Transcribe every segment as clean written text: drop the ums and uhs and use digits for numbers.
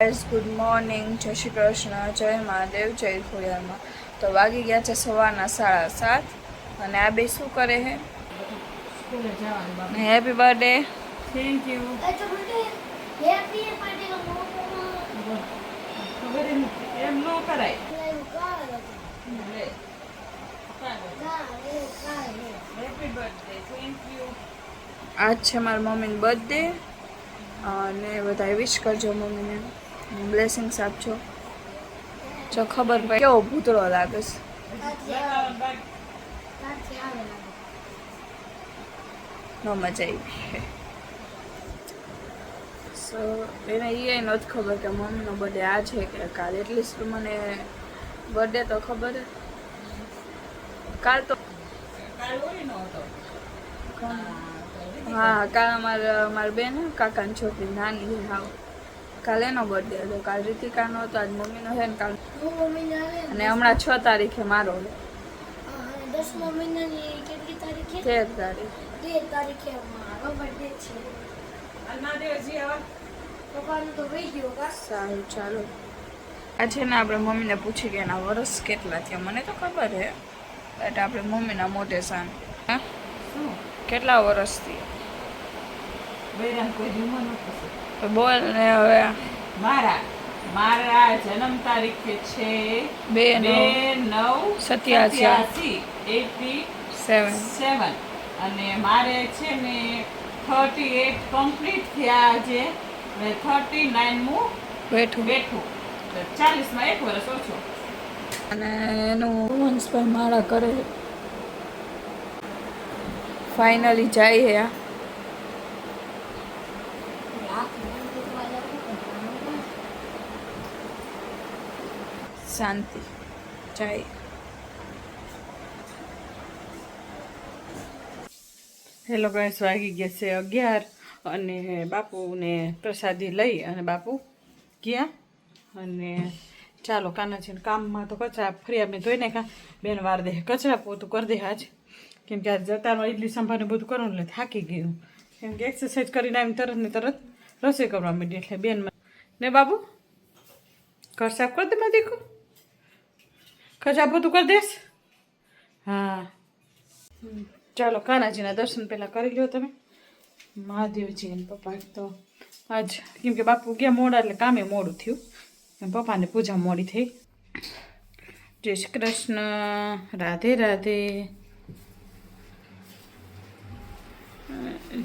Good morning, જય શ્રી કૃષ્ણ, જય મહાદેવ, જય ખોડિયારમાં. તો વાગી ગયા છે સવારના 7:30 અને આ બે શું કરે છે? Happy birthday. Thank you. એમ ન કરાય. Happy birthday. Thank you. આજ છે મારા મમ્મીનો બર્થડે અને બધા વિશ કરજો મમ્મીને, બ્લેસિંગ્સ આપજો. જો ખબર પડે કેવો ભૂતળો લાગે છે. ન મજા આવી. સો એને એ નથી ખબર કે મમ્મીનો બર્થડે આ છે કે કાલ. એટલીસ્ટ મને બર્થડે તો ખબર જ. કાલ તો હા, કાલ મારી બેન કાકાની છોકરી નાની હાવ, કાલે એનો બર્થડે હતો. કાલ રીતિકાનો હતો, આજ મમ્મીનો છે ને કાલ. અને હમણાં 6 તારીખે મારો છે. 10મા મહિનાની કેટલી તારીખે? 13 તારીખે મારો બર્થડે છે. પપ્પાનું તો વહી ગયો કા. સારું, ચાલો. આ છે ને આપણે મમ્મીને પૂછી કે એના વર્ષ કેટલા થયા. મને તો ખબર છે, બટ આપણે મમ્મીના મોટે સાન કેટલા વર્ષ થયા બોલ ને હવે. મારા જન્મ તારીખે છે 2/9/87 અને મારે છે ને 38 કમ્પ્લીટ થયા છે અને 39મું બેઠું 40માં 1 વર્ષ ઓછો. અને એનું વંશભાઈ માળા કરે. ફાઇનલી જાય હે. શાંતિ જાય. હેલો ગાઈસ, વાગી ગયા છે 11 અને બાપુને પ્રસાદી લઈ અને બાપુ ગયા. અને ચાલો કાનાજીને કામમાં તો કચરા ફરી આપણે ધોઈ નાખા. બેન વાર દે કચરા પોતું કરી દે આજ, કેમ કે આજ જતામાં ઇડલી સંભાળને બધું કરવાનું એટલે થાકી ગયું. કેમ કે એક્સરસાઇઝ કરીને આવીને તરત ને તરત રસોઈ કરવા માંડી. એટલે બેન ને બાબુ ઘર સાફ કરી દે માં દેખો. કચરા પોતું કરી દેશ. હા ચાલો કાનાજીના દર્શન પહેલાં કરી લો તમે. મહાદેવજી અને પપ્પા તો આજ કેમ કે બાપુ ગયા મોડા એટલે કામે મોડું થયું. પપ્પાને પૂજા મોડી થઈ. જય શ્રી કૃષ્ણ, રાધે રાધે,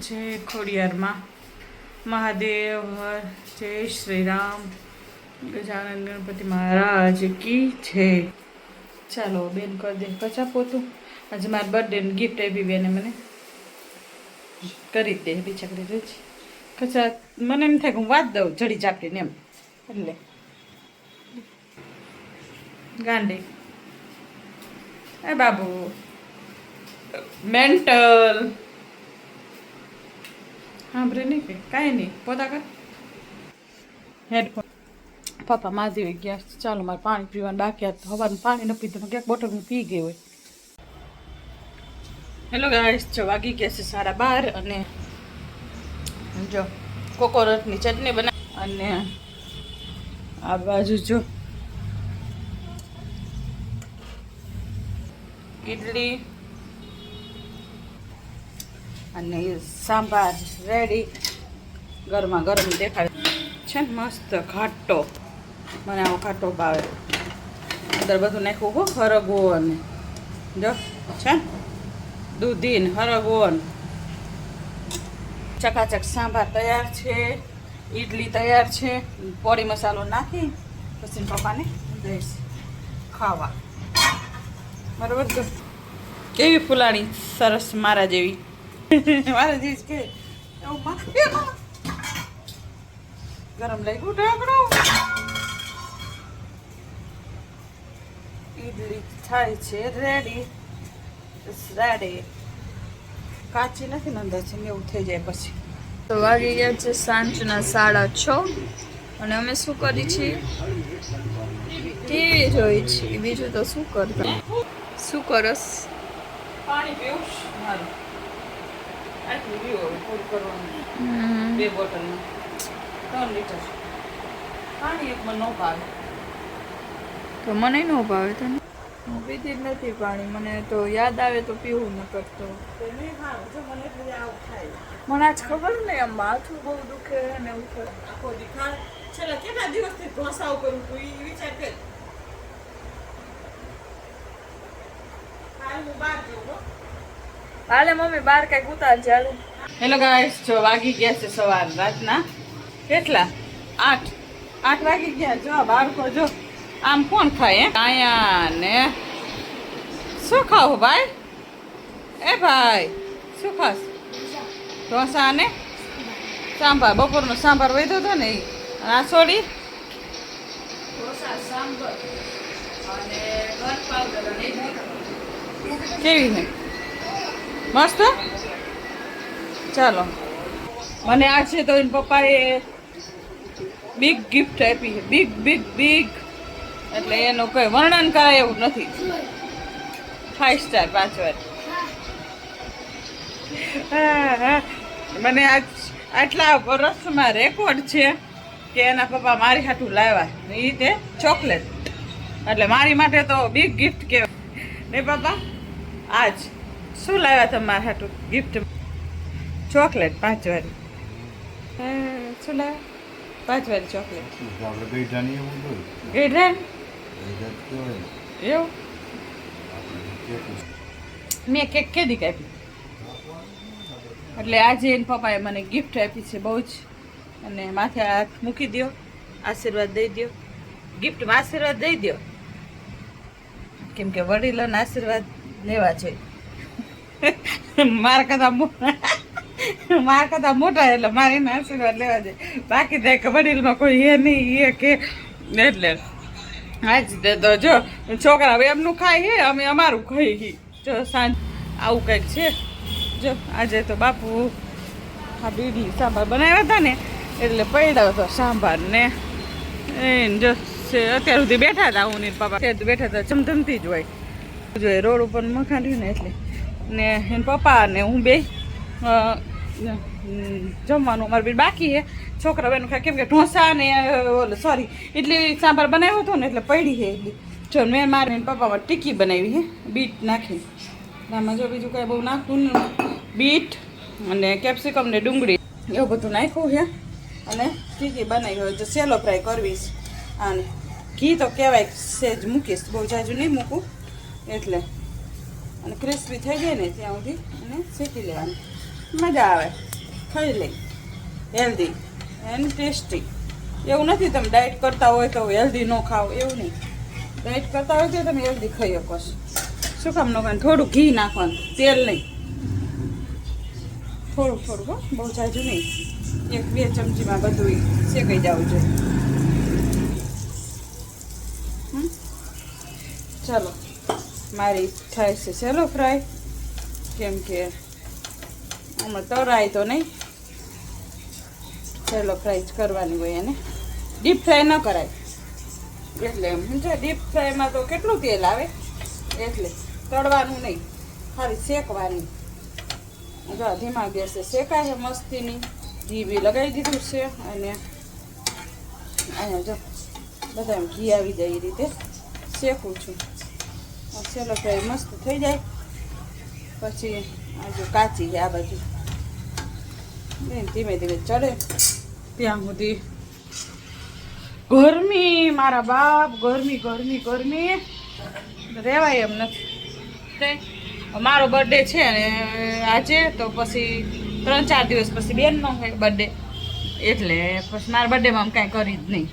જય ખોડિયારમાં મહાદેવ, જય શ્રી રામ, ગજાનન ગણપતિ મહારાજ કી છે. ચાલો બેન કરી દે કચા પોતું. આજે મારા બર્થડેની ગિફ્ટ આપી બેને મને, કરી દે બિચારી રોજ કચા. મને એમ થાય કે હું વાત દઉં જડી ચાપડીને એમ, એટલે ગાંડી. એ બાબુ મેન્ટલ સાંભળે નહીં કે કાંઈ નહીં. પોતા કર હેડફોન. પપ્પા માધી ગયા. ચાલો મારે પાણી પીવાનું બાકી. હવાનું પાણી ન પીધું, ક્યાંક બોટલ હું પી ગઈ હોય. હેલો ગાઈસ, જો વાગી ગયા છે 12:30 અને જો કોકોનટની ચટણી બનાવી અને આ બાજુ જો ઇડલી અને સાંભાર રેડી. ગરમા ગરમ દેખાય છે ને, મસ્ત ઘાટો. મને આવો ઘાટો ભાવે. અંદર બધું નાખ્યું હો, હરગવો અને જો છે ને દૂધીન હરગવો. ચકાચક સાંભાર તૈયાર છે, ઇડલી તૈયાર છે. પોળી મસાલો નાખી પછી પપ્પાને દઈશ ખાવા. બરાબર. કેવી ફૂલાણી સરસ, મારા જેવી. મારા જેવી કે ગરમ લાગ્યું ઢાંકણું. ઇડલી થાય છે રેડી. રેડી. કાચી નથી ને અંદર છે ને, એવું થઈ જાય પછી. તો વાગી ગયા છે સાંજના 6:30 અને અમે શું કરી છીએ? ટીવી જોઈ છીએ. બીજું તો શું કરતા. શું કરસ? પાણી પીવું મારું. આટલું પીવું પૂરું કરવાનું. 2 બોટલમાં 3 લીટર. પાણી એક મને ન ભાવે. તો મને ન ભાવે તને. હું પીતી જ નથી પાણી. મને તો યાદ આવે તો પીવું ન કરતો. તો નહીં ભાવે. જો મને એટલે આવું થાય. મને આજ ખબર ને એમ માથું બહુ દુખે ને એવું થાય. આખો દી છેલ્લા કેટલા દિવસથી ઢોસાઓ કરું તું એ વિચાર કર. હાલ હું બહાર જઉં હો. હાલે મમ્મી બહાર કઈક ઉતાર ચાલુ. હેલો ગાઈસ, જો વાગી ગયા છે સવાર રાતના કેટલા 8 વાગી ગયા. જો બાળકો જો આમ કોણ ખાય હે આયા ને શું ખાવ ભાઈ? એ ભાઈ શું ખાસ? ઢોસા ને સાંભાર. બપોરનો સાંભાર વધ્યો હતો ને એ આ છોડી ઢોસા સાંભર અને ઘર પાવડર અને કેવી છે? મસ્ત. ચાલો, મને આજે તો એના પપ્પાએ બિગ ગિફ્ટ આપી છે. બિગ એટલે એનું કોઈ વર્ણન કરાય એવું નથી. 5 સ્ટાર 5 વાર. મને આજ આટલા વર્ષમાં રેકોર્ડ છે કે એના પપ્પા મારી હાટું લાવ્યા એ તે ચોકલેટ. એટલે મારી માટે તો બિગ ગિફ્ટ કહેવાય ને પપ્પા. આજ શું લાવ્યા તમે મારા હાટું ગિફ્ટ? ચોકલેટ 5 વાળી. શું લાવ્યા? 5 વાળી ચોકલેટ. ગઈઢાની એવું મેં કેક કેદી કાપી. એટલે આજે એના પપ્પાએ મને ગિફ્ટ આપી છે બહુ જ. અને માથે હાથ મૂકી દો, આશીર્વાદ દઈ દો. ગિફ્ટમાં આશીર્વાદ દઈ દો, કેમ કે વડીલોના આશીર્વાદ લેવા જોઈએ. મારા કરતા મોટા એટલે મારે એના આશીર્વાદ લેવા જોઈએ. બાકી તો કે વડીલમાં કોઈ એ નહીં એ કે એટલે આજ તો જો છોકરા એમનું ખાય છે, અમે અમારું ખાઈ. જો સાંજ આવું કંઈક છે. જો આજે તો બાપુ આ બીડી સાંભાર બનાવ્યા હતા ને એટલે પડ્યો હતો સાંભાર ને જો અત્યાર સુધી બેઠા હતા. હું ને પપ્પા બેઠા હતા, ચમચમતી જ હોય જોઈએ રોડ ઉપર મકાન રહ્યું ને એટલે. ને એના પપ્પા ને હું બે જમવાનું અમારે બી બાકી છે. છોકરા બેનું ખાય કેમ કે ઢોસા ને સોરી ઇડલી સાંભાર બનાવ્યો હતો ને એટલે પડી છે એટલી. જો મેં મારે પપ્પામાં ટીકી બનાવી છે બીટ નાખી. આમાં જો બીજું કાંઈ બહુ નાખવું ને બીટ અને કેપ્સિકમ ને ડુંગળી એવું બધું નાખ્યું છે અને ટીકી બનાવી હોય. જો સેલો ફ્રાય કરવીશ અને ઘી તો કહેવાય સેજ મૂકીશ, બહુ જાજુ નહીં મૂકું એટલે. અને ક્રિસ્પી થઈ જાય ને ત્યાં સુધી અને શેકી લેવાની. મજા આવે, ખાઈ લઈ. Healthy and tasty. એવું નથી તમે ડાયટ કરતા હોય તો હેલ્ધી ન ખાઓ, એવું નહીં. ડાયટ કરતા હોય તો તમે હેલ્ધી ખાઈ શકો છો. શું કામ ન ખાય? થોડું ઘી નાખવાનું, તેલ નહીં, થોડુંક હો, બહુ જાજુ નહીં. 1-2 ચમચીમાં બધું શેકાઈ જવું જોઈએ. ચાલો, મારી થાય છે સેલો ફ્રાય, કેમ કે આમાં તરાય તો નહીં. સેલો ફ્રાય જ કરવાની હોય એને, ડીપ ફ્રાય ન કરાય. એટલે એમ સમજો, ડીપ ફ્રાયમાં તો કેટલું તેલ આવે એટલે તળવાનું નહીં, ખાલી શેકવાની. જો ધીમા ગેસે શેકાય છે મસ્તીની. ઘી બી લગાવી દીધું છે અને અહીંયા જો બધા ઘી આવી જાય એ રીતે શેકું છું. સેલો ફ્રાય મસ્ત થઈ જાય પછી આ જો કાચી છે આ બાજુ ધીમે ધીમે ચડે ત્યાં સુધી. ગરમી મારા બાપ, ગરમી રહેવાય એમ નથી. મારો બર્થડે છે ને આજે, તો પછી 3-4 દિવસ પછી બેનનો બર્થડે એટલે પછી મારા બર્થડેમાં કાંઈ કરી જ નહીં.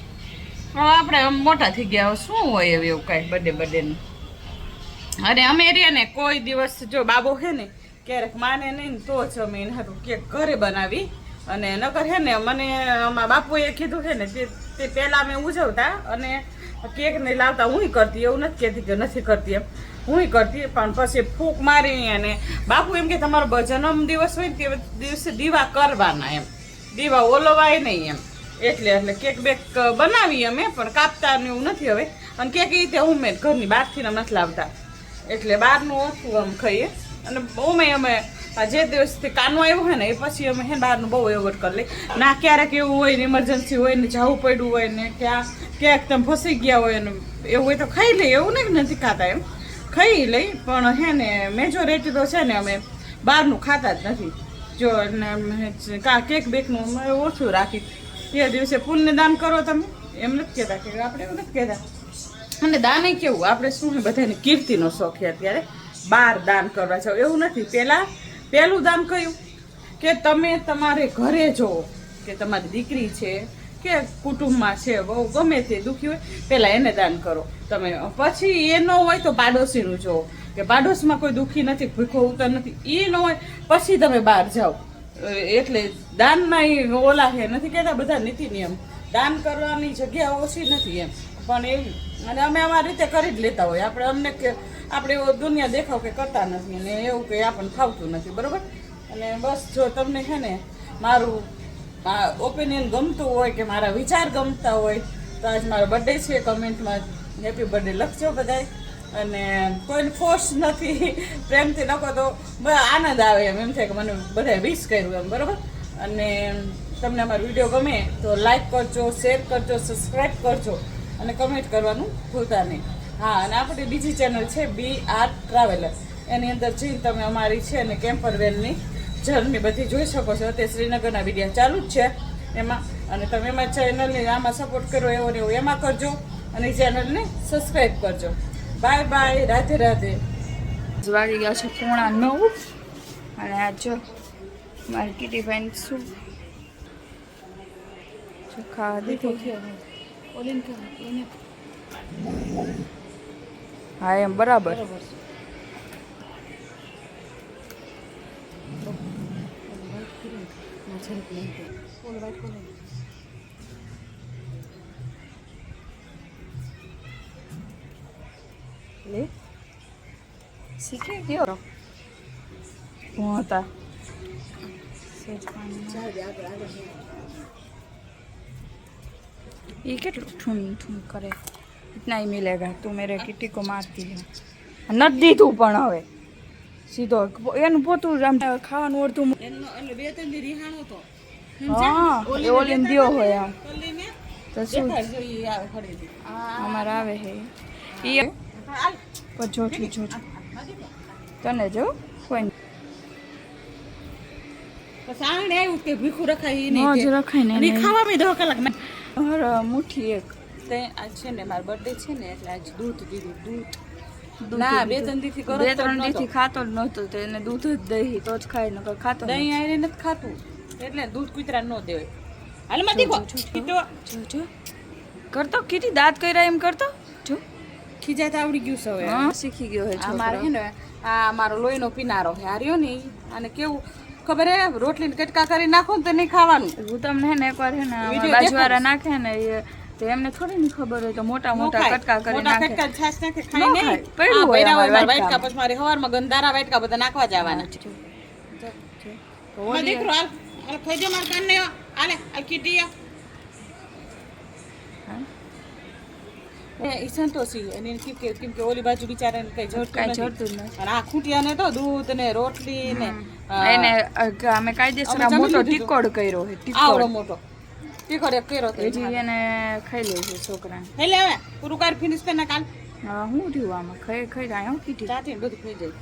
આપણે આમ મોટા થઈ ગયા, શું હોય એવું કાંઈ બર્થડેનું. અને અમે ને કોઈ દિવસ જો બાબો છે ને ક્યારેક માને નહીં તો જ અમે એને હારું કેક ઘરે બનાવી. અને નકર છે ને મને અમારા બાપુએ કીધું છે ને તે પહેલાં અમે ઉજવતા અને કેક નહીં લાવતા હું કરતી. એવું નથી કહેતી કે નથી કરતી એમ, હું કરતી. પણ પછી ફૂંક મારી અને બાપુ એમ કે તમારો જન્મ દિવસ હોય ને તે દિવસે દીવા કરવાના એમ, દીવા ઓલવાય નહીં એમ. એટલે કેક બેક બનાવી અમે, પણ કાપતા ને એવું નથી હવે. અને કેક એ રીતે હોમમેડ ઘરની બહારથી નથી લાવતા, એટલે બહારનું ઓછું આમ ખાઈએ. અને અમે આ જે દિવસથી કાનો આવ્યો હોય ને એ પછી અમે હે બહારનું બહુ એવોર્ડ કરી લઈ ના ક્યારેક એવું હોય ને ઇમરજન્સી હોય ને જવું પડ્યું હોય ને ક્યાંક તમે ફસી ગયા હોય ને એવું હોય તો ખાઈ લઈએ એવું નહીં નથી ખાતા એમ ખાઈ લઈ પણ હે ને મેજોરિટી તો છે ને અમે બહારનું ખાતા જ નથી જો કેક બેકનું અમે ઓછું રાખી તે દિવસે પુણ્ય દાન કરો તમે એમ નથી કહેતા કે આપણે એવું નથી કહેતા અને દાન કેવું આપણે શું બધાને કીર્તિનો શોખ છે અત્યારે બહાર દાન કરવા જાવ એવું નથી પહેલું દાન કયું કે તમે તમારે ઘરે જુઓ કે તમારી દીકરી છે કે કુટુંબમાં છે બહુ ગમે તે દુઃખી હોય પહેલાં એને દાન કરો તમે પછી એ ન હોય તો પાડોશીનું જુઓ કે પાડોશમાં કોઈ દુઃખી નથી ભૂખો ઉતર નથી એ ન હોય પછી તમે બહાર જાઓ એટલે દાનમાં એ ઓલા છે નથી કહેતા બધા નીતિ નિયમ દાન કરવાની જગ્યા ઓછી નથી એમ પણ એવી અને અમે અમારી રીતે કરી જ લેતા હોય આપણે અમને કે આપણે એવો દુનિયા દેખાવ કે કરતા નથી અને એવું કંઈ આપણને ફાવતું નથી બરાબર અને બસ જો તમને છે ને મારું ઓપિનિયન ગમતું હોય કે મારા વિચાર ગમતા હોય તો આજ મારો બર્થડે છે કમેન્ટમાં હેપી બર્થડે લખજો બધાય અને કોઈને ફોર્સ નથી પ્રેમથી લખો તો આનંદ આવે એમ થાય કે મને બધાએ વિશ કર્યું એમ બરાબર અને તમને અમારો વિડીયો ગમે તો લાઈક કરજો શેર કરજો સબસ્ક્રાઈબ કરજો અને કમેન્ટ કરવાનું ભૂલતા નહીં હા અને આપણી બીજી ચેનલ છે BR ટ્રાવેલર એની અંદર જઈને તમે અમારી છે અને કેમ્પરવેલની જર્ની બધી જોઈ શકો છો તે શ્રીનગરના વિડીયો ચાલુ જ છે એમાં અને તમે એમાં ચેનલને આમાં સપોર્ટ કરો એવો ને એવું એમાં કરજો અને ચેનલને સબસ્ક્રાઈબ કરજો બાય બાય રાધે રાધે વાગી ગયા છે 9:30 અને આ જો મારી કીટી બેન શું ચોખા દીધો હા એમ બરાબર શીખી ગયો હું હતા ये કેટલું ઠૂન ઠૂન કરે इतना ही मिलेगा તું मेरे किटी को मारती है નથી દીધું પણ હવે સીધો એનું પોતું આમ ખાવાનું ઓળતું એટલે બે ત્રણ દી રીહાણો તો હા એ ઓલીને દ્યો હોય આમ તો શું આવે ખરીદી અમારે આવે હે એ પણ જોઠું જોઠું તને જો કોઈ સાંજે આવ્યું કે ભીખું રખાય ન જ રખાય ને નહીં ખાવા બી 10 કલાક હર મુઠ્ઠી એક તે આજ છે ને મારો બર્થડે છે ને એટલે આજ દૂધ દીધું દૂધ ના બે ત્રણ દીથી કરો બે ત્રણ દીથી ખાતો જ નહોતો તો એને દૂધ જ દહીં તો જ ખાય નકર ખાતો દહીં આઈને નથી ખાતું એટલે દૂધ કૂતરા ન દેવાય હાલ માં દીકો કીધો જો કરતો કીટી દાંત કર્યા એમ કરતો જો ખીજાત આવડી ગયું છે હવે હા શીખી ગયો હે આ મારે હે ને આ મારો લોહીનો પીનારો હે હાર્યો ને અને કેવું ખબર હે રોટલીને કટકા કરી નાખો ને તો નહીં ખાવાનું હું તમને હે ને એકવાર હે ને બાજુવાળા નાખે ને એ તો એમને થોડી ની ખબર હોય તો મોટા મોટા કટકા કરી નાખે મોટા કટકા છાસ નાખે ખાઈ નહીં પડ્યું હોય અમારા વાટકા પછી મારે હવારમાં ગંધારા વાટકા બધા નાખવા જવાના તો દીકરો હાલ હાલ ખાઈ દે માર કાન ને હાલે આ કીટી એ સંતોષી અને કેમ કે ઓલી બાજુ બિચારાને કઈ જડતું નથી અને આ ખૂટિયાને તો દૂધ ને રોટલી ને એને અમે કાયદેસર મોટો ટીકોડ કર્યો છે આવડો મોટો ટીકોડ એક કર્યો તો હજી એને ખાઈ લે છે છોકરાને હે લે હવે પૂરું કાર ફિનિશ કરીને કાલ હું થયું આમાં ખાઈ ખાઈ રહ્યા હું કીધી ચાટી દૂધ ખાઈ જાય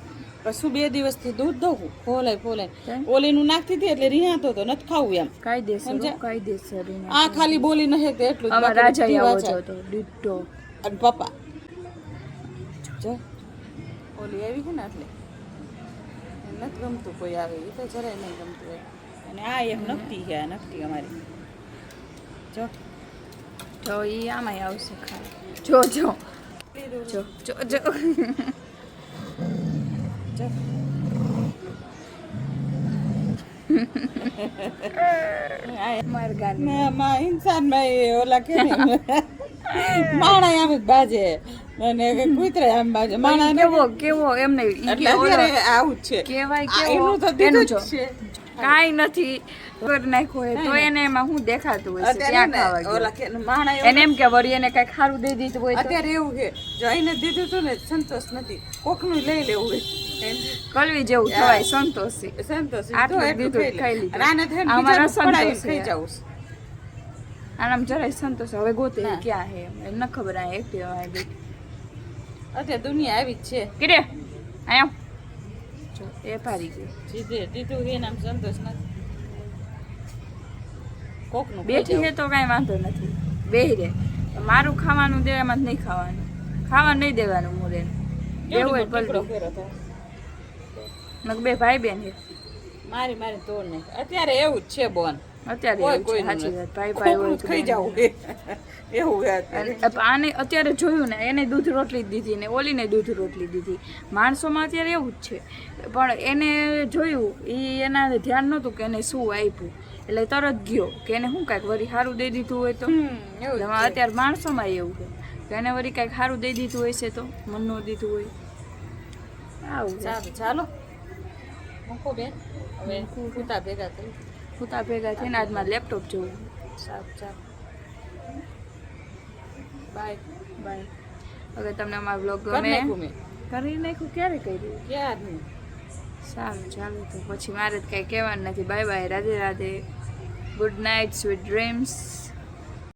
પછી 2 દિવસથી દૂધ દઉં ફોલાય ઓલીનું નાખતી હતી એટલે રિહાતો તો નથી ખાવું એમ કાયદેસર આ ખાલી બોલી નહે કે એટલું આમાં રાજા આવો છો તો ડીટો અને પપ્પા જો ઓલી આવી છે ને એટલે નથી ગમતું કોઈ આવે એ તો જરાય નહીં ગમતું હોય અને આ એક નકટી છે નકટી અમારી જો તો એ આમાં આવશે ખાલી જો જો જો જો જો ઇન્સાન ઓલા કે માણા આમ બાજે અને કુતરા આમ બાજે માણા કેવો એમને આવું જ છે કેવાય કેવો એનું જો કાઈ નથી કરી નાખ્યો હોય તો એને એમાં હું દેખાતું હોય છે ત્યાં ખાવા ઓલા કે માણા એને એમ કે વળી એને કઈ ખારું દઈ દીધું હોય અત્યારે એવું છે જો એને દીધું હતું ને સંતોષ નથી કોકનું લઈ લેવું હોય કલવી જેવું થવાય સંતોષી સંતોષ આટલું દીધું ખાઈ લીધું. આને થઈને અમારા બીજાનું પડાવીને સંતોષ ખાઈ છે. જાઉં આનામ જરાય સંતોષ હવે ગોતે ના. ક્યાં હે એમ ન ખબર આ એકટી હોય બેટી અત્યારે દુનિયા આવી જ છે કિરે આયો જો એ પારી ગઈ જીધે દીધું એને આમ સંતોષ નથી કોકનું બેઠી હે તો કાંઈ વાંધો નથી બેહી રે મારું ખાવાનું દેવામાં જ નહીં ખાવાનું ખાવા નહીં દેવાનું મુરે એવું હોય પલવી બે ભાઈ બેન હે મારી મારી તોડ નહીં અત્યારે એવું જ છે બોન અત્યારે કોઈ એવું છે, કોઈનું સાચી નથી. વાત ભાઈ ભાઈ હોય કોકનું જ ખાઈ જવું એવું હે અત્યારે. અને આને અત્યારે જોયું ને એને દૂધ રોટલી જ દીધી ને ઓલીને દૂધ રોટલી દીધી માણસોમાં અત્યારે એવું જ છે પણ એને જોયું એ એના ધ્યાન નહોતું કે એને શું આપ્યું એટલે તરત ગયો કે એને શું કાંઈક વળી સારું દઈ દીધું હોય તો એવું જ એમાં છે. અત્યારે માણસોમાં એવું છે કે એને વળી કાંઈક સારું દઈ દીધું હોય છે તો મનનું દીધું હોય આવું છે. સારું ચાલો મૂકો બેન હવે કૂતા ભેગા થઈ પૂતા ભેગા થઈને આજ મારે લેપટોપ જોવું સારું ચાલો બાય બાય હવે તમને અમારો બ્લોગ કરી ગમે નાખ્યું મેં કરી નાખ્યું ક્યારે કર્યું ક્યારનું સારું ચાલો તો પછી મારે જ કાંઈ કહેવાનું નથી bye bye Radhe Radhe good night sweet dreams